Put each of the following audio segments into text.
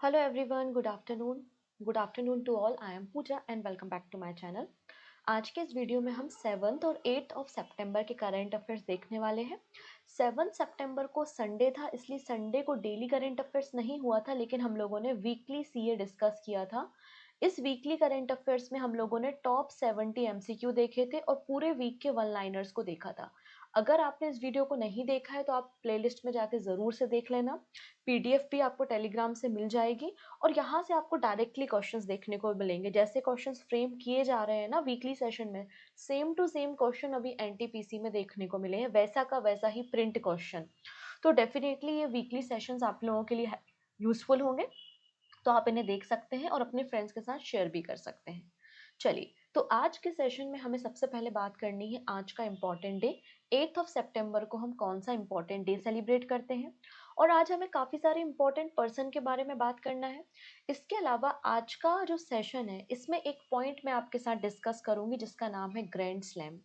Hello everyone, good afternoon. Good afternoon to all. I am Pooja and welcome back to my channel. आज के इस video में हम 7th और 8th of सितंबर के करंट अफेयर्स देखने वाले हैं। 7 सितंबर को संडे था, इसलिए संडे को डेली करंट अफेयर्स नहीं हुआ था, लेकिन हम लोगों ने वीकली सीए डिस्कस किया था। इस वीकली करंट अफेयर्स में हम लोगों ने टॉप 70 एमसीक्यू देखे थे और पूरे वीक के वन लाइनर्स को देखा था। अगर आपने इस वीडियो को नहीं देखा है तो आप प्लेलिस्ट में जाके ज़रूर से देख लेना। पीडीएफ भी आपको टेलीग्राम से मिल जाएगी और यहाँ से आपको डायरेक्टली क्वेश्चंस देखने को मिलेंगे। जैसे क्वेश्चंस फ्रेम किए जा रहे हैं ना वीकली सेशन में, सेम टू सेम क्वेश्चन अभी एनटीपीसी में देखने को मिले हैं, वैसा का वैसा ही प्रिंट क्वेश्चन। तो डेफिनेटली ये वीकली सेशंस आप लोगों के लिए यूजफुल होंगे, तो आप इन्हें देख सकते हैं और अपने फ्रेंड्स के साथ शेयर भी कर सकते हैं। चलिए, तो आज के सेशन में हमें सबसे पहले बात करनी है आज का इम्पॉर्टेंट डे। 8 ऑफ सितंबर को हम कौन सा इम्पॉर्टेंट डे सेलिब्रेट करते हैं, और आज हमें काफ़ी सारे इम्पॉर्टेंट पर्सन के बारे में बात करना है। इसके अलावा आज का जो सेशन है इसमें एक पॉइंट मैं आपके साथ डिस्कस करूंगी जिसका नाम है ग्रैंड स्लैम।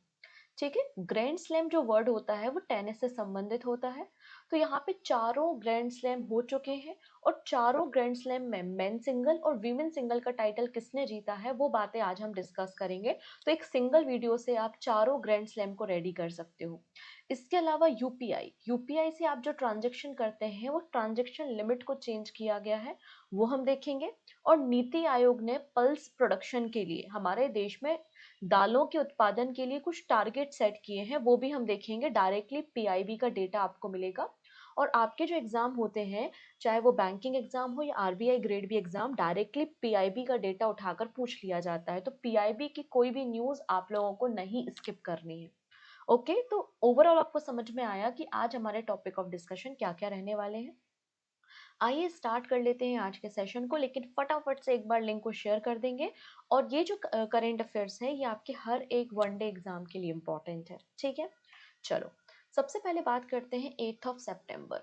ठीक है, ग्रैंड स्लैम जो वर्ड होता है वो टेनिस से संबंधित होता है। तो यहाँ पे चारों ग्रैंड स्लैम हो चुके हैं और चारों ग्रैंड स्लैम में मेन सिंगल और वीमेन सिंगल का टाइटल किसने जीता है वो बातें आज हम डिस्कस करेंगे। तो एक सिंगल वीडियो से आप चारों ग्रैंड स्लैम को रेडी कर सकते हो। इसके अलावा यूपीआई यूपीआई से आप जो ट्रांजेक्शन करते हैं वो ट्रांजेक्शन लिमिट को चेंज किया गया है, वो हम देखेंगे। और नीति आयोग ने पल्स प्रोडक्शन के लिए हमारे देश में दालों के उत्पादन के लिए कुछ टारगेट सेट किए हैं, वो भी हम देखेंगे। डायरेक्टली पीआईबी का डेटा आपको मिलेगा। और आपके जो एग्जाम होते हैं, चाहे वो बैंकिंग एग्जाम हो या RBI grade B exam, directly PIB का डेटा उठाकर पूछ लिया जाता है। तो पीआईबी की कोई भी न्यूज आप लोगों को नहीं स्किप करनी है। ओके, तो ओवरऑल आपको समझ में आया कि आज हमारे टॉपिक ऑफ डिस्कशन क्या क्या रहने वाले हैं। आइए स्टार्ट कर लेते हैं आज के सेशन को, लेकिन फटाफट से एक बार लिंक को शेयर कर देंगे। और ये जो करंट अफेयर्स है ये आपके हर एक वनडे एग्जाम के लिए इम्पोर्टेंट है, ठीक है। चलो, सबसे पहले बात करते हैं 8 ऑफ सितंबर।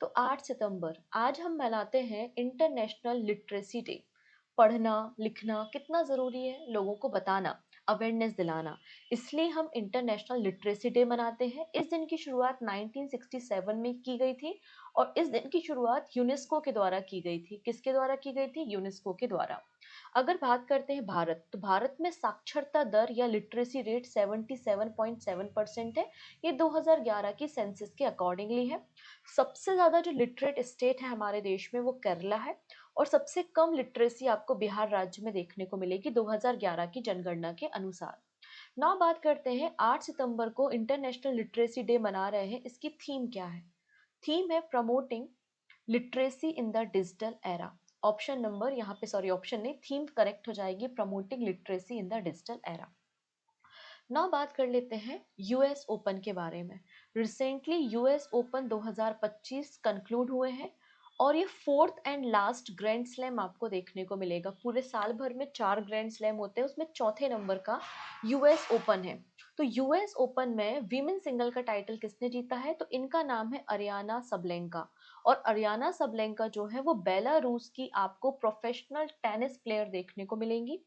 तो 8 सितंबर आज हम मनाते हैं इंटरनेशनल लिटरेसी डे। पढ़ना लिखना कितना ज़रूरी है लोगों को बताना, अवेयरनेस दिलाना, इसलिए हम इंटरनेशनल लिटरेसी डे मनाते हैं। इस दिन की शुरुआत 1967 में की गई थी और इस दिन की शुरुआत यूनेस्को के द्वारा की गई थी। किसके द्वारा की गई थी? यूनेस्को के द्वारा। अगर बात करते हैं भारत, तो भारत में साक्षरता दर या लिटरेसी रेट 77.7% है। ये 2011 की सेंसस के अकॉर्डिंगली है। सबसे ज़्यादा जो लिटरेट स्टेट है हमारे देश में वो केरला है, और सबसे कम लिटरेसी आपको बिहार राज्य में देखने को मिलेगी 2011 की जनगणना के अनुसार। ना बात करते हैं 8 सितंबर को इंटरनेशनल लिटरेसी डे मना रहे हैं, इसकी थीम क्या है? थीम है promoting literacy in the digital era. Option number यहाँ पे, सॉरी ऑप्शन नहीं, थीम करेक्ट हो जाएगी promoting literacy in the digital era. ना बात कर लेते हैं यूएस ओपन के बारे में। रिसेंटली यूएस ओपन 2025 कंक्लूड हुए हैं और ये fourth and last grand slam आपको देखने को मिलेगा। पूरे साल भर में 4 ग्रैंड स्लैम होते हैं, उसमें चौथे नंबर का यूएस ओपन है। तो यूएस ओपन में वीमेन सिंगल का टाइटल किसने जीता है? तो इनका नाम है अरियाना सबलेंका। और अरियाना सबलेंका जो है वो बेलारूस की आपको प्रोफेशनल टेनिस प्लेयर देखने को मिलेंगी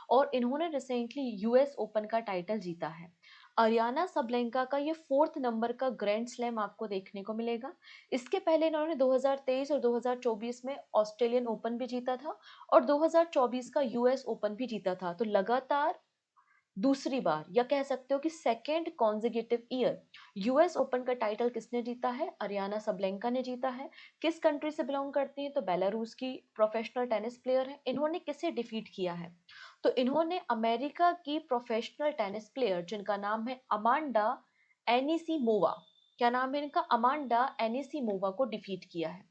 और इन्होंने रिसेंटली यूएस ओपन का टाइटल जीता है। अरियाना सबलेंका का ये फोर्थ नंबर का ग्रैंड स्लैम आपको देखने को मिलेगा। इसके पहले इन्होंने 2023 और 2024 में ऑस्ट्रेलियन ओपन भी जीता था और 2024 का यूएस ओपन भी जीता था। तो लगातार दूसरी बार, या कह सकते हो कि second consecutive year, US open का टाइटल किसने जीता है? अरियाना सबलेंका ने जीता है। किस कंट्री से बिलोंग करती है? तो बेलारूस की प्रोफेशनल टेनिस प्लेयर है। इन्होंने किसे डिफीट किया है? तो इन्होंने अमेरिका की प्रोफेशनल टेनिस प्लेयर जिनका नाम है अमांडा एनिसीमोवा, क्या नाम है इनका? अमांडा एनिसीमोवा को डिफीट किया है।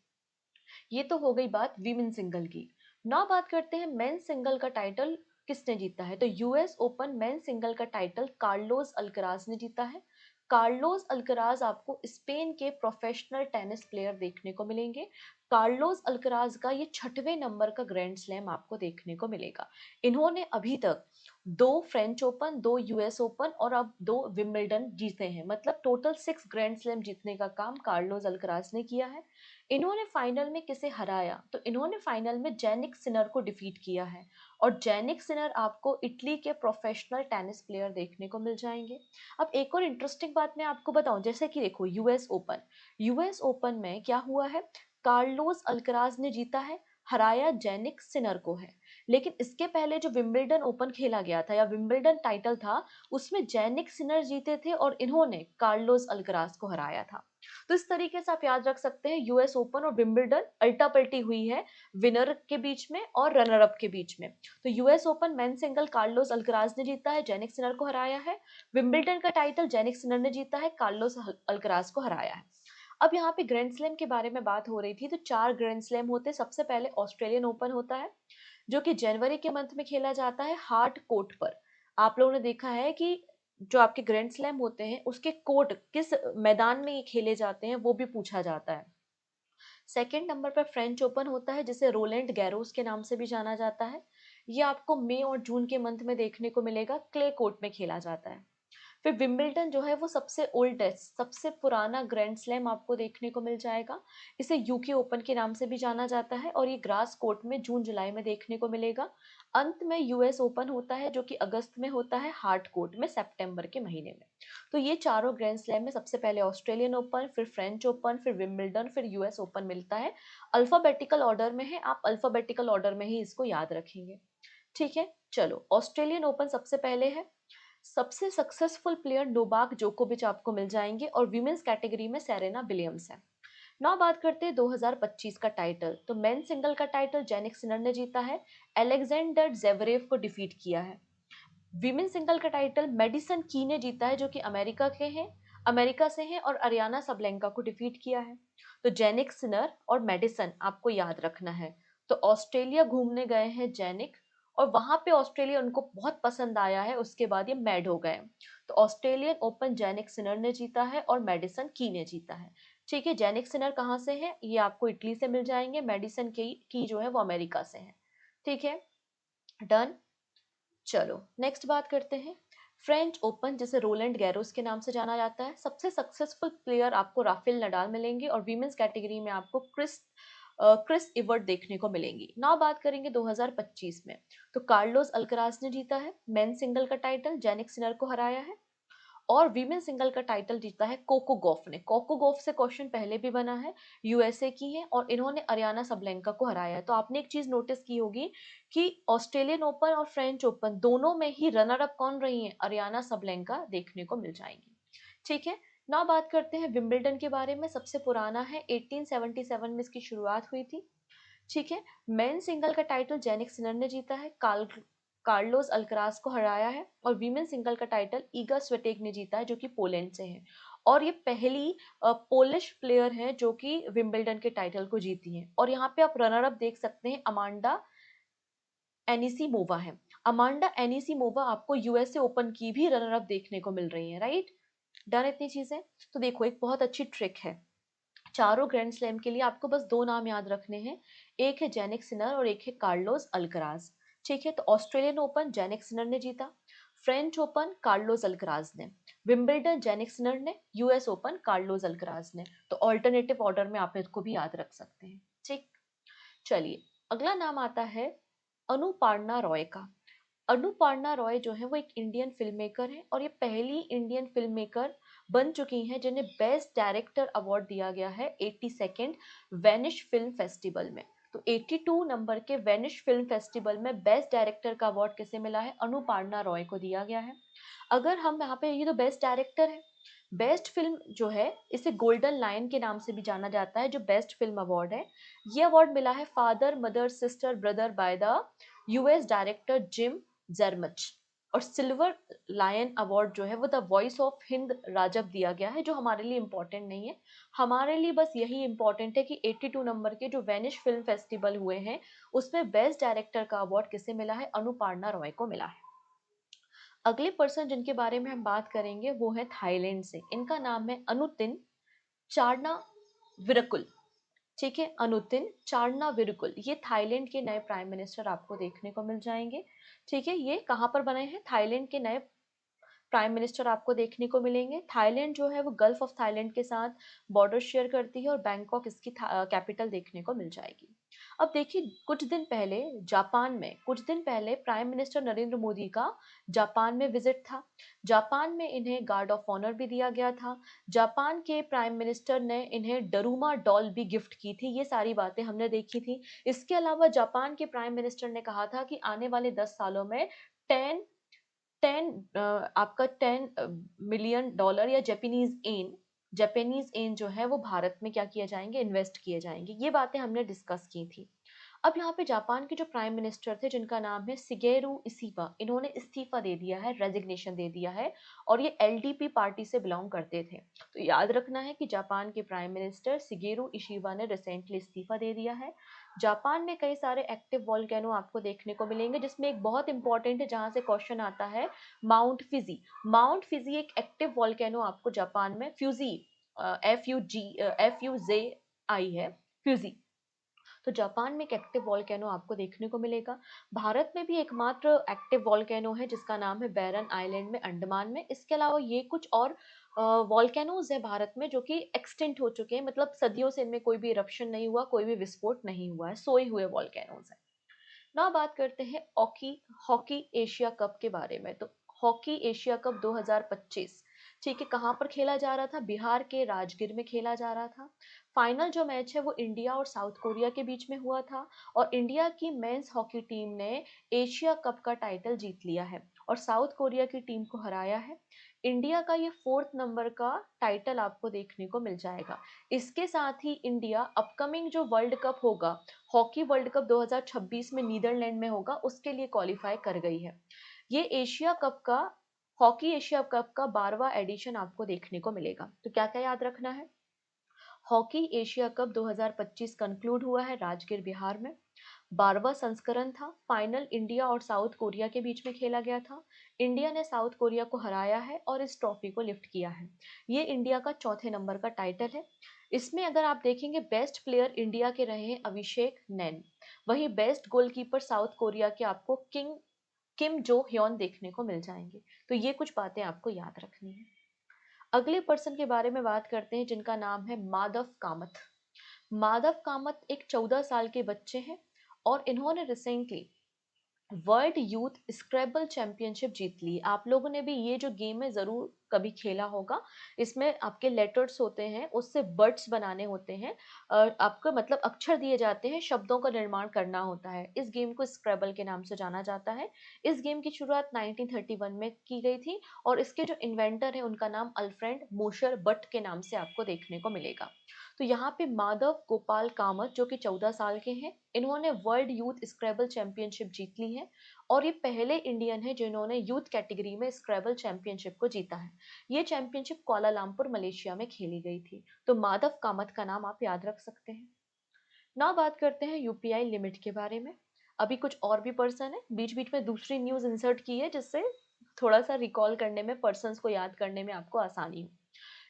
ये तो हो गई बात वीमेन सिंगल की। ना बात करते हैं मेन सिंगल का टाइटल किसने जीता है। तो यूएस ओपन मेन सिंगल का टाइटल कार्लोस अल्कराज ने जीता है। कार्लोस अल्कराज आपको स्पेन के प्रोफेशनल टेनिस प्लेयर देखने को मिलेंगे। कार्लोस अल्कराज का ये 6वें नंबर का ग्रैंड स्लैम आपको देखने को मिलेगा। इन्होंने अभी तक 2 फ्रेंच ओपन, 2 यूएस ओपन और अब 2 विंबलडन जीते हैं। मतलब टोटल 6 ग्रैंड स्लैम जीतने का काम कार्लोस अल्कराज ने किया है। इन्होंने फाइनल में किसे हराया? तो इन्होंने फाइनल में जेनिक सिनर को डिफीट किया है। और जेनिक सिनर आपको इटली के प्रोफेशनल टेनिस प्लेयर देखने को मिल जाएंगे। अब एक और इंटरेस्टिंग बात मैं आपको बताऊं, जैसे कि देखो यूएस ओपन में क्या हुआ है? कार्लोस अल्कराज ने जीता है। हराया जेनिक सिनर को है। लेकिन इसके पहले जो विंबलडन ओपन खेला गया था या विंबलडन टाइटल था, उसमें जेनिक सिनर जीते थे और इन्होंने कार्लोस अल्कराज को हराया था। तो इस तरीके से आप याद रख सकते हैं, यूएस ओपन और विंबलडन अल्टा पल्टी हुई है विनर के बीच में और रनर अप के बीच में। तो US open men single Carlos Alcaraz ने जीता है, जेनिक सिनर को हराया है। विंबलडन का टाइटल जेनिक सिनर ने जीता है, कार्लोस अल्कराज को हराया है। अब यहाँ पे ग्रैंड स्लैम के बारे में बात हो रही थी, तो 4 ग्रैंड स्लैम होते हैं। सबसे पहले ऑस्ट्रेलियन ओपन होता है, जो कि जनवरी के मंथ में खेला जाता है हार्ड कोर्ट पर। आप लोगों ने देखा है कि जो आपके ग्रैंड स्लैम होते हैं उसके कोर्ट किस मैदान में ये खेले जाते हैं, वो भी पूछा जाता है। सेकेंड नंबर पर फ्रेंच ओपन होता है, जिसे रोलैंड गैरोस के नाम से भी जाना जाता है। ये आपको मई और जून के मंथ में देखने को मिलेगा, क्ले कोर्ट में खेला जाता है। फिर विंबलडन जो है वो सबसे ओल्डेस्ट, सबसे पुराना ग्रैंड स्लैम आपको देखने को मिल जाएगा। इसे यूके ओपन के नाम से भी जाना जाता है और ये ग्रास कोर्ट में जून जुलाई में देखने को मिलेगा। अंत में यूएस ओपन होता है, जो कि अगस्त में होता है हार्ड कोर्ट में, सितंबर के महीने में। तो ये चारों ग्रैंड स्लैम में सबसे पहले ऑस्ट्रेलियन ओपन, फिर फ्रेंच ओपन, फिर विंबलडन, फिर यूएस ओपन मिलता है। अल्फाबेटिकल ऑर्डर में है, आप अल्फाबेटिकल ऑर्डर में ही इसको याद रखेंगे। ठीक है, चलो ऑस्ट्रेलियन ओपन सबसे पहले है। सबसे सक्सेसफुल प्लेयर नोवाक जोकोविच आपको मिल जाएंगे और विमेंस कैटेगरी में सेरेना विलियम्स है। ना बात करते हैं 2025 का टाइटल, तो मेन सिंगल का टाइटल जेनिक सिनर ने जीता है, एलेक्जेंडर जेवरेव को डिफीट किया है। विमेन सिंगल का टाइटल मेडिसन की ने जीता है, जो कि अमेरिका से हैं और अरियाना सबलेंका को डिफीट किया है। तो जेनिक सिनर और मेडिसन आपको याद रखना है। तो ऑस्ट्रेलिया घूमने गए हैं जेनिक, और वहां पे ऑस्ट्रेलिया उनको बहुत पसंद आया है, उसके बाद ये मैड हो गए। तो ऑस्ट्रेलियन ओपन जेनिक सिनर ने जीता है और मेडिसन की ने जीता है। ठीक है, जेनिक सिनर कहाँ से है, ये आपको इटली से मिल जाएंगे, मेडिसन की जो है वो अमेरिका से है। ठीक है, डन। चलो नेक्स्ट बात करते हैं फ्रेंच ओपन, जिसे रोलैंड गैरोस के नाम से जाना जाता है। सबसे सक्सेसफुल प्लेयर आपको राफेल नडाल मिलेंगे और वीमेंस कैटेगरी में आपको क्रिस इवर्ट देखने को मिलेंगी। नाउ बात करेंगे 2025 में, तो कार्लोस अल्कराज ने जीता है मेन सिंगल का टाइटल, जेनिक सिनर को हराया है। और वीमेन सिंगल का टाइटल जीता है कोको गॉफ ने। कोको गॉफ से क्वेश्चन पहले भी बना है, यूएसए की है और इन्होंने अरियाना सबलेंका को हराया है। तो आपने एक चीज नोटिस की होगी कि ऑस्ट्रेलियन ओपन और फ्रेंच ओपन दोनों में ही रनर अप कौन रही है, अरियाना सबलेंका देखने को मिल जाएंगी। ठीक है, ना बात करते हैं विंबलडन के बारे में। सबसे पुराना है, 1877 में इसकी शुरुआत हुई थी। ठीक है, मेन सिंगल का टाइटल जेनिक सिनर ने जीता है, कार्लोस अल्कराज को हराया है। और वीमेन सिंगल का टाइटल ईगा स्विटेक ने जीता है, जो कि पोलैंड से है। और ये पहली पोलिश प्लेयर है जो कि विंबलडन के टाइटल को जीती है। और यहाँ पे आप रनर अप देख सकते हैं, अमांडा एनिसीमोवा है। अमांडा एनिसीमोवा आपको यूएसए ओपन की भी रनर अप देखने को मिल रही है, राइट। डन इतनी चीजें। तो देखो एक बहुत अच्छी ट्रिक है, चारों ग्रैंड स्लैम के लिए आपको बस 2 नाम याद रखने हैं, एक है जेनिक सिनर और एक है कार्लोस अल्कराज। ठीक है, तो ऑस्ट्रेलियन ओपन जेनिक सिनर ने जीता, फ्रेंच ओपन कार्लोस अल्कराज ने, विंबलडन जेनिक सिनर ने, यूएस ओपन कार्लोस अल्कराज ने। तो ऑल्टरनेटिव ऑर्डर में आप इसको भी याद रख सकते हैं। ठीक, चलिए अगला नाम आता है अनुपार्णा रॉय का। अनुपार्णा रॉय जो है वो एक इंडियन फिल्म मेकर है और ये पहली इंडियन फिल्म मेकर बन चुकी हैं जिन्हें बेस्ट डायरेक्टर अवार्ड दिया गया है 82nd वेनिश फिल्म फेस्टिवल में। तो 82 नंबर के वेनिश फिल्म फेस्टिवल में बेस्ट डायरेक्टर का अवार्ड किसे मिला है, अनुपार्णा रॉय को दिया गया है। अगर हम यहाँ पे, ये तो बेस्ट डायरेक्टर है, बेस्ट फिल्म जो है इसे गोल्डन लायन के नाम से भी जाना जाता है, जो बेस्ट फिल्म अवार्ड है। ये अवार्ड मिला है father mother sister brother by the US director Jim Jarmusch. और सिल्वर लायन अवार्ड जो है वो the voice of Hind Rajab दिया गया है, जो हमारे लिए इंपॉर्टेंट नहीं है। हमारे लिए बस यही इंपॉर्टेंट है कि 82 नंबर के जो वेनिश फिल्म फेस्टिवल हुए हैं उसमें बेस्ट डायरेक्टर का अवार्ड किसे मिला है, अनुपार्णा रॉय को मिला है। अगले पर्सन जिनके बारे में हम बात करेंगे वो है थाईलैंड से, इनका नाम है अनुतिन चारना विरकुल। ठीक है, अनुतिन चारना विरकुल, ये थाईलैंड के नए प्राइम मिनिस्टर आपको देखने को मिल जाएंगे। ठीक है, ये कहाँ पर बने हैं, थाईलैंड के नए प्राइम मिनिस्टर आपको देखने को मिलेंगे। थाईलैंड जो है वो गल्फ ऑफ थाईलैंड के साथ बॉर्डर शेयर करती है और बैंकॉक इसकी कैपिटल देखने को मिल जाएगी। अब देखिए कुछ दिन पहले प्राइम मिनिस्टर नरेंद्र मोदी का जापान में विजिट था। जापान में इन्हें गार्ड ऑफ ऑनर भी दिया गया था। जापान के प्राइम मिनिस्टर ने इन्हें डरूमा डॉल भी गिफ्ट की थी। ये सारी बातें हमने देखी थी। इसके अलावा जापान के प्राइम मिनिस्टर ने कहा था कि आने वाले 10 सालों में 10 आपका $10 मिलियन या जापानीज एन जो है वो भारत में क्या किए जाएंगे, इन्वेस्ट किए जाएंगे। ये बातें हमने डिस्कस की थी। अब यहाँ पे जापान के जो प्राइम मिनिस्टर थे जिनका नाम है शिगेरू इशिबा, इन्होंने इस्तीफा दे दिया है, रेजिग्नेशन दे दिया है, और ये एलडीपी पार्टी से बिलोंग करते थे। तो याद रखना है कि जापान के प्राइम मिनिस्टर शिगेरू इशिबा ने रिसेंटली इस्तीफा दे दिया है। जापान में कई सारे एक्टिव वॉल्केनो आपको देखने को मिलेंगे, जिसमें एक बहुत इंपॉर्टेंट है जहां से क्वेश्चन आता है, माउंट फिजी एक एक्टिव वॉल्केनो आपको जापान में, फ्यूजी, FUZI है, फ्यूजी। तो जापान में एक एक्टिव वॉल्केनो आपको देखने को मिलेगा। भारत में भी एकमात्र एक्टिव वॉल्केनो है जिसका नाम है बैरन आइलैंड में, अंडमान में। इसके अलावा ये कुछ और वॉल्केनोज है भारत में जो कि एक्सटिंक्ट हो चुके हैं, मतलब सदियों से इनमें कोई भी इरप्शन नहीं हुआ, कोई भी विस्फोट नहीं हुआ है, सोए हुए वॉल्केनोज है। ना बात करते हैं हॉकी एशिया कप के बारे में। तो हॉकी एशिया कप 2025, ठीक है, कहाँ पर खेला जा रहा था? बिहार के राजगीर में खेला जा रहा था। फाइनल जो मैच है वो इंडिया और साउथ कोरिया के बीच में हुआ था, और इंडिया की मेंस हॉकी टीम ने एशिया कप का टाइटल जीत लिया है और साउथ कोरिया की टीम को हराया है। इंडिया का ये 4th नंबर का टाइटल आपको देखने को मिल जाएगा। इसके साथ ही इंडिया अपकमिंग जो वर्ल्ड कप होगा, हॉकी वर्ल्ड कप 2026 में नीदरलैंड में होगा, उसके लिए क्वालिफाई कर गई है। ये हॉकी एशिया कप का 12वां एडिशन आपको देखने को मिलेगा। तो क्या क्या याद रखना है? हॉकी एशिया कप 2025 कंक्लूड हुआ है राजगीर बिहार में। 12वां संस्करण था। फाइनल इंडिया और साउथ कोरिया के बीच में खेला गया था। इंडिया ने साउथ कोरिया को हराया है और इस ट्रॉफी को लिफ्ट किया है। ये इंडिया का 4थे नंबर का टाइटल है। इसमें अगर आप देखेंगे, बेस्ट प्लेयर इंडिया के रहे हैं अभिषेक नैन। वहीं बेस्ट गोलकीपर साउथ कोरिया के आपको किम जो ह्योन देखने को मिल जाएंगे। तो ये कुछ बातें आपको याद रखनी है। अगले पर्सन के बारे में बात करते हैं जिनका नाम है माधव कामत। माधव कामत एक 14 साल के बच्चे हैं और इन्होंने रिसेंटली वर्ल्ड यूथ स्क्रैबल चैंपियनशिप जीत ली। आप लोगों ने भी ये जो गेम है जरूर कभी खेला होगा। इसमें आपके लेटर्स होते हैं, उससे वर्ड्स बनाने होते हैं, आपको मतलब अक्षर दिए जाते हैं, शब्दों का निर्माण करना होता है। इस गेम को स्क्रैबल के नाम से जाना जाता है। इस गेम की शुरुआत 1931 में की गई थी और इसके जो इन्वेंटर है उनका नाम अल्फ्रेड मोशर बट के नाम से आपको देखने को मिलेगा। तो यहाँ पे माधव गोपाल कामत जो कि 14 साल के हैं, इन्होंने वर्ल्ड यूथ स्क्रैबल चैंपियनशिप जीत ली है और ये पहले इंडियन है जिन्होंने यूथ कैटेगरी में स्क्रैबल चैंपियनशिप को जीता है। ये चैंपियनशिप कुआलालंपुर मलेशिया में खेली गई थी। तो माधव कामत का नाम आप याद रख सकते हैं। ना बात करते हैं यूपीआई लिमिट के बारे में। अभी कुछ और भी पर्सन है, बीच बीच में दूसरी न्यूज इंसर्ट की है जिससे थोड़ा सा रिकॉल करने में, पर्सन को याद करने में आपको आसानी हो।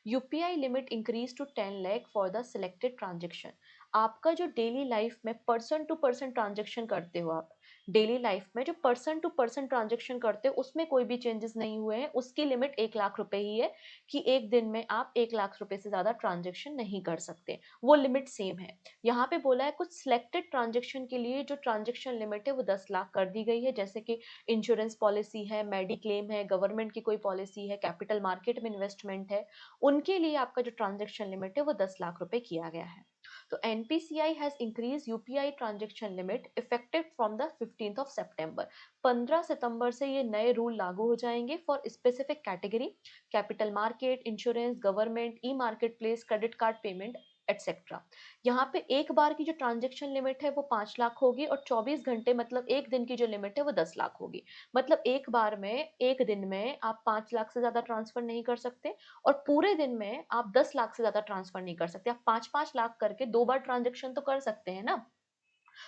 UPI limit increase to 10 lakh for the selected transaction. आपका जो डेली लाइफ में पर्सन टू पर्सन ट्रांजेक्शन करते हो, आप डेली लाइफ में जो पर्सन टू पर्सन ट्रांजेक्शन करते हो उसमें कोई भी चेंजेस नहीं हुए हैं, उसकी लिमिट 1 लाख रुपए ही है कि एक दिन में आप 1 लाख रुपए से ज्यादा ट्रांजेक्शन नहीं कर सकते, वो लिमिट सेम है। यहाँ पे बोला है कुछ सिलेक्टेड ट्रांजेक्शन के लिए जो ट्रांजेक्शन लिमिट है वो 10 लाख कर दी गई है, जैसे कि इंश्योरेंस पॉलिसी है, मेडिक्लेम है, गवर्नमेंट की कोई पॉलिसी है, कैपिटल मार्केट में इन्वेस्टमेंट है, उनके लिए आपका जो ट्रांजेक्शन लिमिट है वो 10 लाख रुपए किया गया है। तो NPCI has increase UPI transaction limit effective from the 15 सितंबर। 15 सितंबर से ये नए रूल लागू हो जाएंगे for specific category, capital market, insurance, government, E market place, credit card payment etcetera. यहाँ पे एक बार की जो ट्रांजेक्शन लिमिट है वो 5 लाख होगी और 24 घंटे मतलब एक दिन की जो लिमिट है वो 10 लाख होगी। मतलब एक बार में, एक दिन में आप 5 लाख से ज्यादा ट्रांसफर नहीं कर सकते और पूरे दिन में आप 10 लाख से ज्यादा ट्रांसफर नहीं कर सकते। आप 5-5 लाख करके 2 बार ट्रांजेक्शन तो कर सकते हैं ना,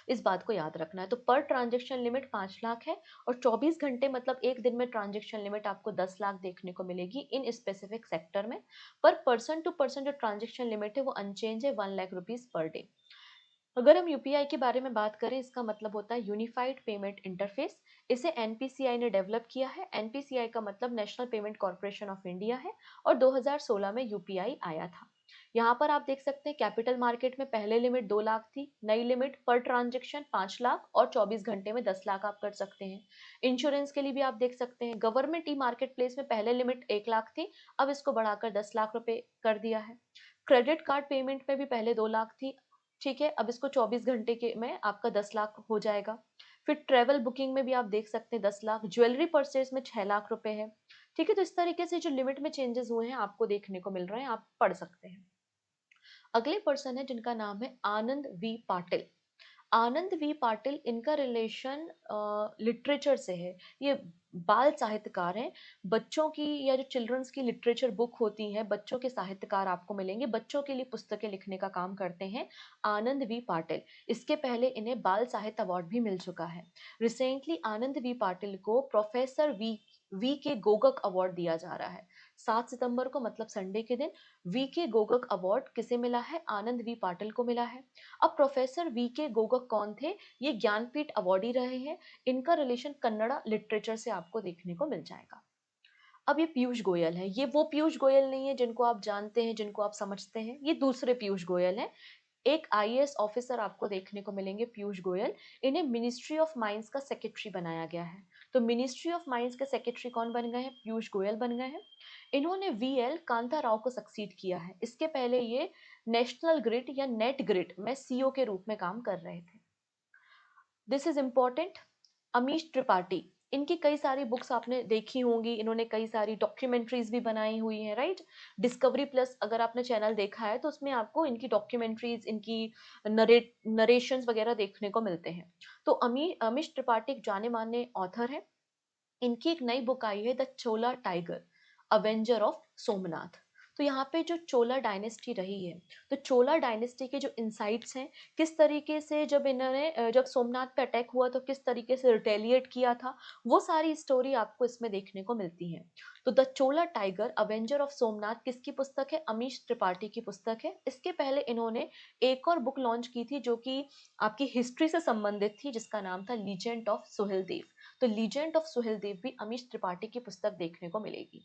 इस बात को याद रखना है। तो पर ट्रांजेक्शन लिमिट 5 लाख है और 24 घंटे मतलब एक दिन में ट्रांजेक्शन लिमिट आपको 10 लाख देखने को मिलेगी इन स्पेसिफिक सेक्टर में। पर पर्सन टू पर्सन जो ट्रांजेक्शन लिमिट है वो अनचेंज है, 1 लाख रुपीज पर डे। अगर हम यूपीआई के बारे में बात करें, इसका मतलब होता है यूनिफाइड पेमेंट इंटरफेस। इसे एनपीसीआई ने डेवलप किया है। एनपीसीआई का मतलब national payment corporation of India है और 2016 में यूपीआई आया था। यहाँ पर आप देख सकते हैं कैपिटल मार्केट में पहले लिमिट 2 लाख थी, नई लिमिट पर ट्रांजेक्शन 5 लाख और 24 घंटे में 10 लाख आप कर सकते हैं। इंश्योरेंस के लिए भी आप देख सकते हैं गवर्नमेंट ई मार्केट प्लेस में पहले लिमिट 1 लाख थी, अब इसको बढ़ाकर 10 लाख रुपए कर दिया है। क्रेडिट कार्ड पेमेंट में भी पहले 2 लाख थी, ठीक है, अब इसको 24 घंटे के में आपका 10 लाख हो जाएगा। फिर ट्रैवल बुकिंग में भी आप देख सकते हैं 10 लाख, ज्वेलरी परचेज में 6 लाख रुपए है, ठीक है। तो इस तरीके से जो लिमिट में चेंजेस हुए हैं आपको देखने को मिल रहे हैं, आप पढ़ सकते हैं। अगले पर्सन है जिनका नाम है आनंद वी पाटिल। आनंद वी पाटिल, इनका रिलेशन लिटरेचर से है। ये बाल साहित्यकार हैं। बच्चों की या जो चिल्ड्रंस की लिटरेचर बुक होती है, बच्चों के साहित्यकार आपको मिलेंगे, बच्चों के लिए पुस्तकें लिखने का काम करते हैं आनंद वी पाटिल। इसके पहले इन्हें बाल साहित्य अवार्ड भी मिल चुका है। रिसेंटली आनंद वी पाटिल को प्रोफेसर वी वी के गोगक अवार्ड दिया जा रहा है। 7 सितंबर को मतलब संडे के दिन वी के गोगक अवार्ड किसे मिला है? आनंद वी पाटिल को मिला है। अब प्रोफेसर वी के गोगक कौन थे? ये ज्ञानपीठ अवार्डी रहे हैं। इनका रिलेशन कन्नड़ा लिटरेचर से आपको देखने को मिल जाएगा। अब ये पीयूष गोयल है। ये वो पीयूष गोयल नहीं है जिनको आप जानते हैं, जिनको आप समझते हैं, ये दूसरे पीयूष गोयल हैं। एक आईएएस ऑफिसर आपको देखने को मिलेंगे पीयूष गोयल। इन्हें मिनिस्ट्री ऑफ माइंस का सेक्रेटरी बनाया गया है। तो मिनिस्ट्री ऑफ माइंस के सेक्रेटरी कौन बन गए हैं? पीयूष गोयल बन गए हैं। इन्होंने वीएल कांता राव को सक्सीड किया है। इसके पहले ये नेशनल ग्रिड या नेट ग्रिड में सीईओ के रूप में काम कर रहे थे। This is important. Amish Tripathi, इनकी कई सारी बुक्स आपने देखी होंगी, इन्होंने कई सारी डॉक्यूमेंट्रीज भी बनाई हुई हैं, राइट। डिस्कवरी प्लस अगर आपने चैनल देखा है तो उसमें आपको इनकी डॉक्यूमेंट्रीज, इनकी नरेशंस वगैरह देखने को मिलते हैं। तो अमीश त्रिपाठी एक जाने माने ऑथर है। इनकी एक नई बुक आई है the Chola tiger, Avenger of Somnath. तो यहाँ पे जो चोला डायनेस्टी रही है, तो चोला डायनेस्टी के जो इंसाइट्स हैं, किस तरीके से जब इन्होंने जब सोमनाथ पे अटैक हुआ तो किस तरीके से रिटेलिएट किया था, वो सारी स्टोरी आपको इसमें देखने को मिलती है। तो the Chola tiger Avenger of Somnath किसकी पुस्तक है? अमीश त्रिपाठी की पुस्तक है। इसके पहले इन्होंने एक और बुक लॉन्च की थी जो कि आपकी हिस्ट्री से संबंधित थी, जिसका नाम था लीजेंड ऑफ सुहेलदेव। तो लीजेंड ऑफ सुहेलदेव भी अमीश त्रिपाठी की पुस्तक देखने को मिलेगी।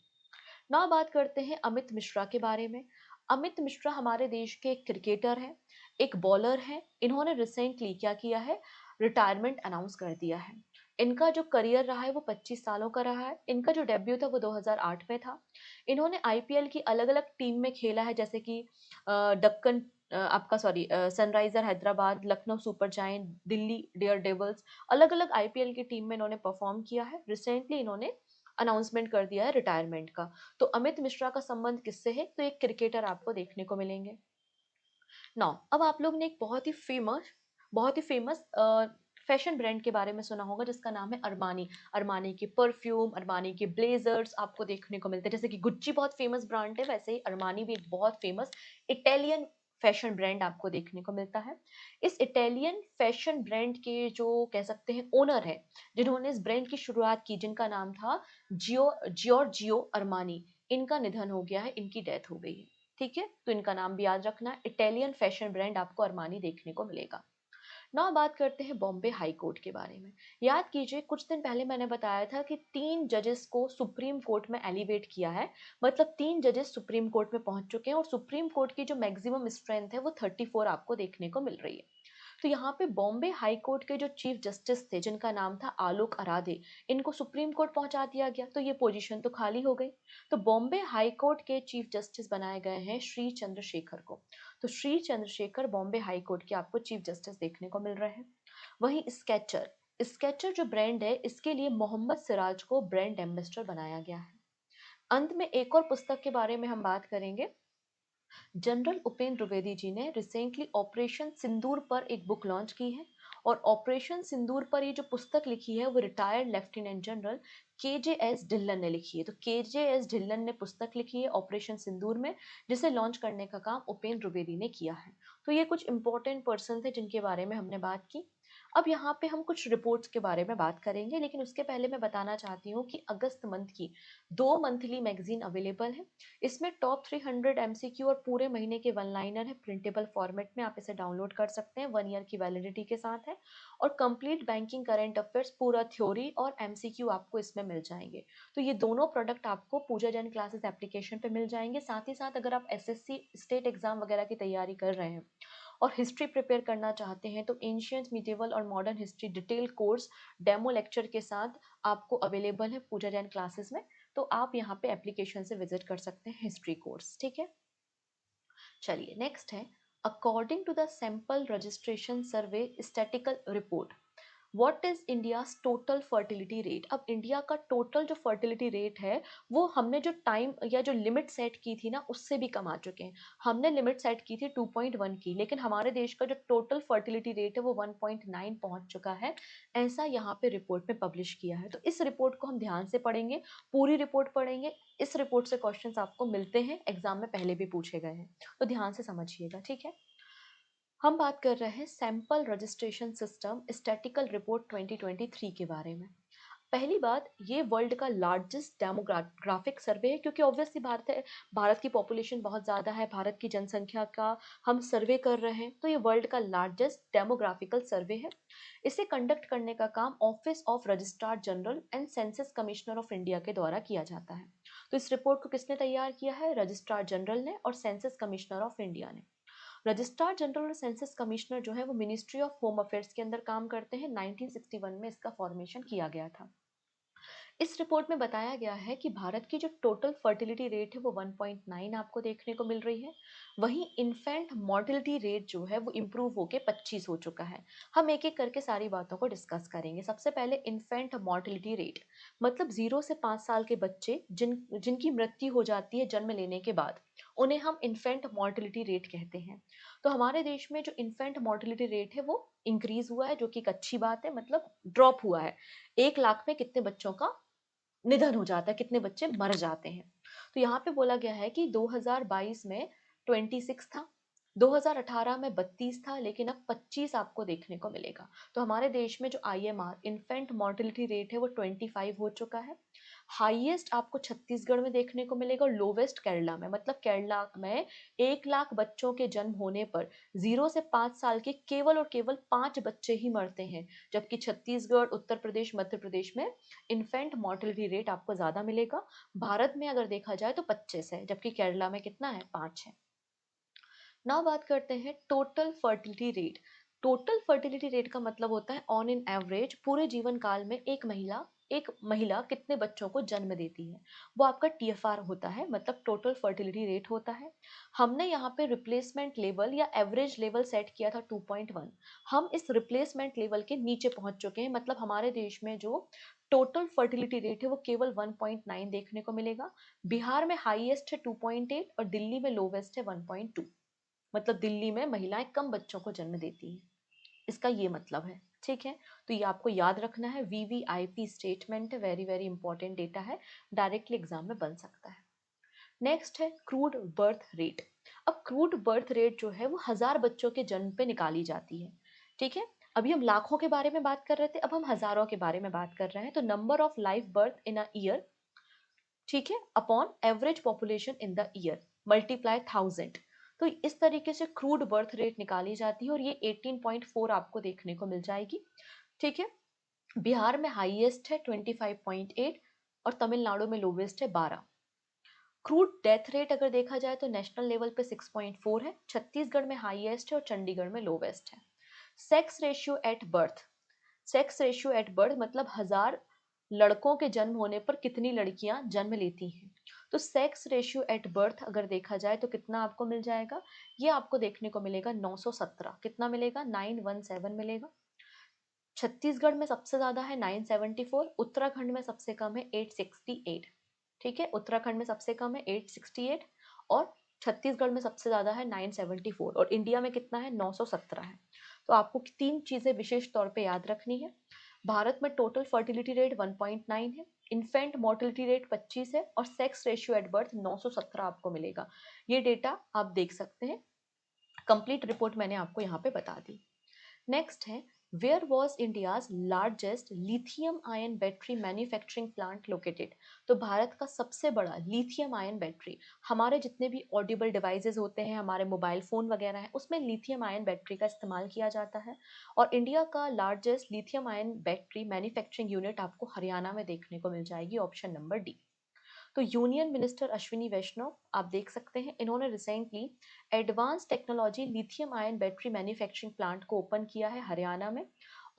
ना बात करते हैं अमित मिश्रा के बारे में। अमित मिश्रा हमारे देश के एक क्रिकेटर हैं, एक बॉलर हैं। इन्होंने रिसेंटली क्या किया है? रिटायरमेंट अनाउंस कर दिया है। इनका जो करियर रहा है वो 25 सालों का रहा है। इनका जो डेब्यू था वो 2008 में था। इन्होंने आईपीएल की अलग अलग टीम में खेला है, जैसे कि दक्कन आपका sorry sunriser Hyderabad, Lucknow super giant, Delhi daredevils, अलग अलग आईपीएल की टीम में इन्होंने परफॉर्म किया है। रिसेंटली इन्होंने अनाउंसमेंट कर दिया है रिटायरमेंट का। तो अमित मिश्रा का संबंध किससे है? तो एक क्रिकेटर आपको देखने को मिलेंगे। नाउ अब आप लोग ने एक बहुत ही फेमस फैशन ब्रांड के बारे में सुना होगा जिसका नाम है अरमानी। अरमानी के परफ्यूम, अरमानी के ब्लेजर्स आपको देखने को मिलते हैं। जैसे कि गुच्ची बहुत फेमस ब्रांड है, वैसे ही अरमानी भी एक बहुत फेमस इटालियन फैशन ब्रांड आपको देखने को मिलता है। इस इटालियन फैशन ब्रांड के जो कह सकते हैं ओनर है, जिन्होंने इस ब्रांड की शुरुआत की, जिनका नाम था जियोर्जियो अरमानी, इनका निधन हो गया है, इनकी डेथ हो गई है। ठीक है, तो इनका नाम भी याद रखना है। इटालियन फैशन ब्रांड आपको अरमानी देखने को मिलेगा। ना बात करते हैं बॉम्बे हाई कोर्ट के बारे में। याद कीजिए कुछ दिन पहले मैंने बताया था कि 3 जजेस को सुप्रीम कोर्ट में एलिवेट किया है। मतलब 3 जजेस सुप्रीम कोर्ट में पहुंच चुके हैं और सुप्रीम कोर्ट की जो मैक्सिमम स्ट्रेंथ है वो 34 आपको देखने को मिल रही है। तो यहाँ पे बॉम्बे हाई कोर्ट के जो चीफ जस्टिस थे, जिनका नाम था आलोक अराधे, इनको सुप्रीम कोर्ट पहुंचा दिया गया, तो ये पोजीशन तो खाली हो गई। तो बॉम्बे हाई कोर्ट के चीफ जस्टिस बनाए गए हैं श्री चंद्रशेखर को। तो श्री चंद्रशेखर बॉम्बे हाई कोर्ट के आपको चीफ जस्टिस देखने को मिल रहे हैं। वहीं स्केचर, स्केचर जो ब्रांड है, इसके लिए मोहम्मद सिराज को ब्रांड एम्बेसडर बनाया गया है। अंत में एक और पुस्तक के बारे में हम बात करेंगे। जनरल उपेंद्र द्विवेदी जी ने रिसेंटली ऑपरेशन सिंदूर पर एक बुक लॉन्च की है। और ऑपरेशन सिंदूर पर ये जो पुस्तक लिखी है वो retired lieutenant general KJS Dhillon ने लिखी है। तो KJS ढिल्लन ने पुस्तक लिखी है ऑपरेशन सिंदूर में, जिसे लॉन्च करने का काम उपेंद्र द्विवेदी ने किया है। तो ये कुछ इंपॉर्टेंट पर्सन थे जिनके बारे में हमने बात की। अब यहाँ पे हम कुछ रिपोर्ट्स के बारे में बात करेंगे, लेकिन उसके पहले मैं बताना चाहती हूँ कि अगस्त मंथ की 2 मंथली मैगजीन अवेलेबल है। इसमें टॉप 300 एमसीक्यू और पूरे महीने के वन लाइनर है, प्रिंटेबल फॉर्मेट में आप इसे डाउनलोड कर सकते हैं, 1 ईयर की वैलिडिटी के साथ है। और कंप्लीट बैंकिंग करंट अफेयर्स पूरा थ्योरी और एमसीक्यू आपको इसमें मिल जाएंगे। तो ये दोनों प्रोडक्ट आपको पूजा जैन क्लासेस एप्लीकेशन पे मिल जाएंगे। साथ ही साथ अगर आप एसएससी स्टेट एग्जाम वगैरह की तैयारी कर रहे हैं और हिस्ट्री प्रिपेयर करना चाहते हैं, तो एंशियंट, मिडिवल और modern history detail course demo lecture के साथ आपको अवेलेबल है पूजा जैन क्लासेस में। तो आप यहाँ पे एप्लीकेशन से विजिट कर सकते हैं हिस्ट्री कोर्स, ठीक है। चलिए नेक्स्ट है, according to the sample registration survey statistical report, what is India total fertility rate. अब इंडिया का टोटल जो फर्टिलिटी रेट है वो हमने जो टाइम या जो लिमिट सेट की थी ना उससे भी कम आ चुके हैं। हमने लिमिट सेट की थी 2.1 की, लेकिन हमारे देश का जो टोटल फर्टिलिटी रेट है वो 1.9 पहुंच चुका है, ऐसा यहाँ पे रिपोर्ट में पब्लिश किया है। तो इस रिपोर्ट को हम ध्यान से पढ़ेंगे, पूरी रिपोर्ट पढ़ेंगे। इस रिपोर्ट से क्वेश्चंस आपको मिलते हैं, एग्जाम में पहले भी पूछे गए हैं, तो ध्यान से समझिएगा, ठीक है। हम बात कर रहे हैं sample registration system statistical report 2023 के बारे में। पहली बात, ये वर्ल्ड का लार्जेस्ट डेमोग्राफिक सर्वे है, क्योंकि ऑब्वियसली भारत की पॉपुलेशन बहुत ज़्यादा है, भारत की जनसंख्या का हम सर्वे कर रहे हैं, तो ये वर्ल्ड का लार्जेस्ट डेमोग्राफिकल सर्वे है। इसे कंडक्ट करने का काम office of registrar general and census commissioner of India के द्वारा किया जाता है। तो इस रिपोर्ट को किसने तैयार किया है? रजिस्ट्रार जनरल ने और सेंसस कमिश्नर ऑफ इंडिया ने। रजिस्ट्रार जनरल और सेंसस कमिश्नर जो है वो मिनिस्ट्री ऑफ होम अफेयर्स के अंदर काम करते हैं। 1961 में इसका फॉर्मेशन किया गया था। इस रिपोर्ट में बताया गया है कि भारत की जो टोटल फर्टिलिटी रेट है वो 1.9 आपको देखने को मिल रही है। वहीं इन्फेंट मॉर्टिलिटी रेट जो है वो इम्प्रूव होके 25 हो चुका है। हम एक एक करके सारी बातों को डिस्कस करेंगे। सबसे पहले इन्फेंट मॉर्टिलिटी रेट, मतलब 0 से 5 साल के बच्चे जिनकी मृत्यु हो जाती है जन्म लेने के बाद, उन्हें हम इन्फेंट मॉर्टिलिटी रेट कहते हैं। तो हमारे देश में जो इन्फेंट मॉर्टिलिटी रेट है वो इंक्रीज हुआ है, जो कि एक अच्छी बात है, मतलब ड्रॉप हुआ है। 1 लाख में कितने बच्चों का निधन हो जाता है, कितने बच्चे मर जाते हैं। तो यहाँ पे बोला गया है कि 2022 में 26 था, 2018 में 32 था, लेकिन अब 25 आपको देखने को मिलेगा। तो हमारे देश में जो आईएमआर इन्फेंट मॉर्टिलिटी रेट है वो 25 हो चुका है। हाईएस्ट आपको छत्तीसगढ़ में देखने को मिलेगा और लोवेस्ट केरला में, मतलब केरला में 1 लाख बच्चों के जन्म होने पर 0 से 5 साल के केवल और केवल 5 बच्चे ही मरते हैं, जबकि छत्तीसगढ़, उत्तर प्रदेश, मध्य प्रदेश में इन्फेंट मॉर्टिलिटी रेट आपको ज्यादा मिलेगा। भारत में अगर देखा जाए तो 25 है, जबकि केरला में कितना है? 5 है। नाउ बात करते हैं total fertility rate. Total fertility rate का मतलब होता है ऑन इन एवरेज पूरे जीवन काल में एक महिला कितने बच्चों को जन्म देती है, वो आपका टीएफआर होता है, मतलब टोटल फर्टिलिटी रेट होता है। हमने यहाँ पे रिप्लेसमेंट लेवल या एवरेज लेवल सेट किया था 2.1। हम इस रिप्लेसमेंट लेवल के नीचे पहुंच चुके हैं, मतलब हमारे देश में जो टोटल फर्टिलिटी रेट है वो केवल 1.9 देखने को मिलेगा। बिहार में हाईएस्ट है 2.8 और दिल्ली में लोवेस्ट है 1.2। मतलब दिल्ली में महिलाएं कम बच्चों को जन्म देती हैं, इसका ये मतलब है, ठीक है। तो ये आपको याद रखना है, वीवीआईपी स्टेटमेंट है, वेरी वेरी इंपॉर्टेंट डेटा है, डायरेक्टली एग्जाम में बन सकता है। नेक्स्ट है क्रूड बर्थ रेट। अब क्रूड बर्थ रेट जो है वो 1000 बच्चों के जन्म पे निकाली जाती है, ठीक है। अभी हम लाखों के बारे में बात कर रहे थे, अब हम हजारों के बारे में बात कर रहे हैं। तो number of life birth in a year, ठीक है, upon average population in the year multiply 1000। तो इस तरीके से क्रूड बर्थ रेट निकाली जाती है और ये 18.4 आपको देखने को मिल जाएगी, ठीक है। बिहार में हाईएस्ट है 25.8 और तमिलनाडु में लोवेस्ट है 12। क्रूड डेथ रेट अगर देखा जाए तो नेशनल लेवल पे 6.4 है, छत्तीसगढ़ में हाईएस्ट है और चंडीगढ़ में लोवेस्ट है। Sex ratio at birth, sex ratio at birth मतलब 1000 लड़कों के जन्म होने पर कितनी लड़कियां जन्म लेती हैं। तो सेक्स रेशियो एट बर्थ अगर देखा जाए तो कितना आपको मिल जाएगा? ये आपको देखने को मिलेगा 917। कितना मिलेगा? 917 मिलेगा। छत्तीसगढ़ में सबसे ज्यादा है 974, उत्तराखंड में सबसे कम है 868, ठीक है। उत्तराखंड में सबसे कम है 868 और छत्तीसगढ़ में सबसे ज्यादा है 974 और इंडिया में कितना है? 917 है। तो आपको 3 चीजें विशेष तौर पे याद रखनी है। भारत में टोटल फर्टिलिटी रेट 1.9 है, इन्फेंट मोर्टिलिटी रेट 25 है और सेक्स रेशियो एट बर्थ 917 आपको मिलेगा। ये डेटा आप देख सकते हैं, कंप्लीट रिपोर्ट मैंने आपको यहाँ पे बता दी। नेक्स्ट है where was India's largest lithium ion battery manufacturing plant located? तो भारत का सबसे बड़ा लिथियम आयन बैटरी, हमारे जितने भी ऑडिबल डिवाइसेस होते हैं, हमारे मोबाइल फ़ोन वगैरह हैं, उसमें लिथियम आयन बैटरी का इस्तेमाल किया जाता है। और इंडिया का largest lithium ion battery manufacturing unit आपको हरियाणा में देखने को मिल जाएगी, ऑप्शन नंबर डी। तो यूनियन मिनिस्टर अश्विनी वैष्णव आप देख सकते हैं, इन्होंने recently advance technology lithium ion battery manufacturing plant को ओपन किया है हरियाणा में।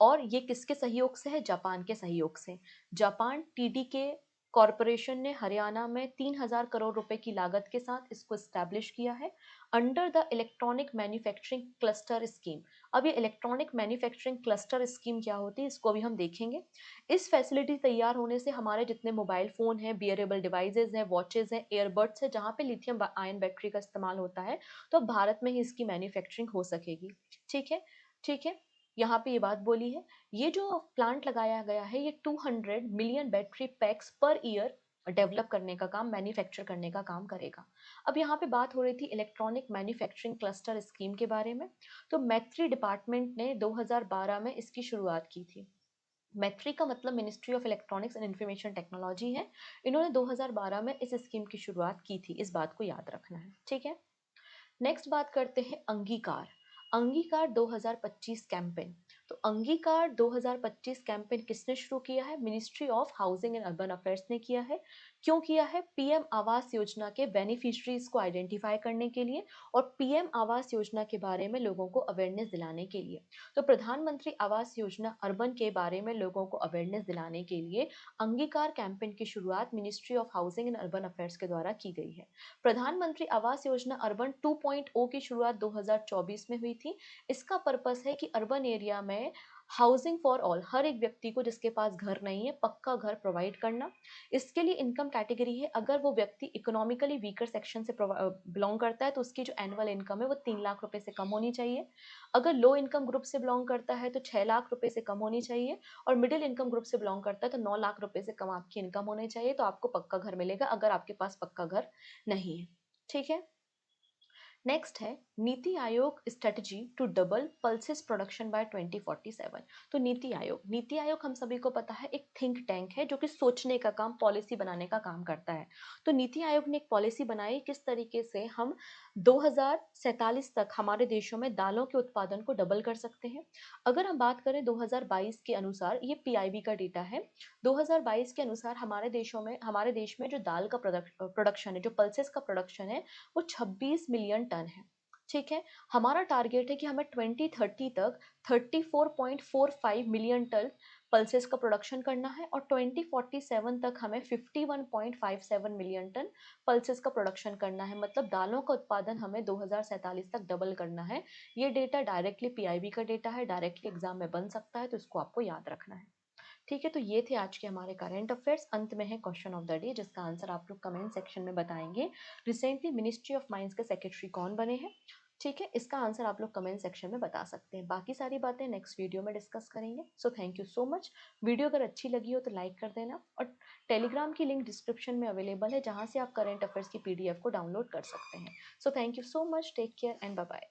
और ये किसके सहयोग से है? जापान के सहयोग से। जापान टीडीके कॉरपोरेशन ने हरियाणा में 3,000 करोड़ रुपए की लागत के साथ इसको स्टैब्लिश किया है under the electronic manufacturing cluster scheme. अब ये इलेक्ट्रॉनिक मैन्युफैक्चरिंग क्लस्टर स्कीम क्या होती है, इसको भी हम देखेंगे। इस फैसिलिटी तैयार होने से हमारे जितने मोबाइल फ़ोन हैं, बियरेबल डिवाइसेज़ हैं, वॉचेज़ हैं, ईयरबड्स हैं, जहाँ पे लिथियम आयन बैटरी का इस्तेमाल होता है, तो भारत में ही इसकी मैन्युफैक्चरिंग हो सकेगी। ठीक है? ठीक है? यहाँ पे ये बात बोली है। ये जो प्लांट लगाया गया है, ये 200 million battery PACS per year develop करने का काम, मैन्युफैक्चर करने का काम करेगा। अब यहाँ पे बात हो रही थी इलेक्ट्रॉनिक मैन्युफैक्चरिंग क्लस्टर स्कीम के बारे में। तो मैत्री डिपार्टमेंट ने 2012 में इसकी शुरुआत की थी। मैट्री का मतलब ministry of electronics and information technology है। इन्होंने 2012 में इस स्कीम की शुरुआत की थी, इस बात को याद रखना है। ठीक है, नेक्स्ट बात करते हैं अंगीकार। अंगीकार 2025 कैंपेन। तो अंगीकार 2025 कैंपेन किसने शुरू किया है? Ministry of housing and urban affairs ने किया है। क्यों किया है? पीएम आवास योजना के बेनिफिशियरीज को आइडेंटिफाई करने के लिए और पीएम आवास योजना के बारे में लोगों को अवेयरनेस दिलाने के लिए। तो प्रधानमंत्री आवास योजना अर्बन के बारे में लोगों को अवेयरनेस दिलाने के लिए अंगीकार कैंपेन की शुरुआत ministry of housing and urban affairs के द्वारा की गई है। प्रधानमंत्री आवास योजना अर्बन 2.0 की शुरुआत 2024 में हुई थी। इसका पर्पस है कि अर्बन एरिया में हाउसिंग फॉर ऑल, हर एक व्यक्ति को जिसके पास घर नहीं है, पक्का घर प्रोवाइड करना। इसके लिए इनकम कैटेगरी है, अगर वो व्यक्ति इकोनॉमिकली वीकर सेक्शन से बिलोंग करता है तो उसकी जो एनुअल इनकम है वो 3 लाख रुपए से कम होनी चाहिए। अगर लो इनकम ग्रुप से बिलोंग करता है तो 6 लाख रुपए से कम होनी चाहिए। और मिडिल इनकम ग्रुप से बिलोंग करता है तो 9 लाख रुपए से कम आपकी इनकम होनी चाहिए, तो आपको पक्का घर मिलेगा अगर आपके पास पक्का घर नहीं है। ठीक है, नेक्स्ट है NITI Aayog strategy to double pulses production by 2047। तो नीति आयोग हम सभी को पता है एक थिंक टैंक है जो कि सोचने का काम, पॉलिसी बनाने का काम करता है। तो नीति आयोग ने एक पॉलिसी बनाई किस तरीके से हम 2047 तक हमारे देशों में दालों के उत्पादन को डबल कर सकते हैं। अगर हम बात करें 2022 के अनुसार, ये पीआईबी का डेटा है, 2022 के अनुसार हमारे देश में जो दाल का प्रोडक्शन है, जो पल्सेस का प्रोडक्शन है, वो 26 मिलियन टन है। ठीक है, हमारा टारगेट है कि हमें 2030 तक 34.45 मिलियन टन पल्सेस का प्रोडक्शन करना है और 2047 तक हमें 51.57 मिलियन टन पल्सेस का प्रोडक्शन करना है। मतलब दालों का उत्पादन हमें 2047 तक डबल करना है। ये डेटा डायरेक्टली पीआईबी का डेटा है, डायरेक्टली एग्जाम में बन सकता है, तो इसको आपको याद रखना है। ठीक है, तो ये थे आज के हमारे करंट अफेयर्स। अंत में है क्वेश्चन ऑफ द डे, जिसका आंसर आप लोग कमेंट सेक्शन में बताएंगे। रिसेंटली मिनिस्ट्री ऑफ माइंस के सेक्रेटरी कौन बने हैं? ठीक है, इसका आंसर आप लोग कमेंट सेक्शन में बता सकते हैं। बाकी सारी बातें नेक्स्ट वीडियो में डिस्कस करेंगे। सो thank you so much. Video अगर अच्छी लगी हो तो लाइक कर देना, और टेलीग्राम की लिंक डिस्क्रिप्शन में अवेलेबल है, जहाँ से आप करंट अफेयर्स की पीडीएफ को डाउनलोड कर सकते हैं। So thank you so much, take care and bye bye.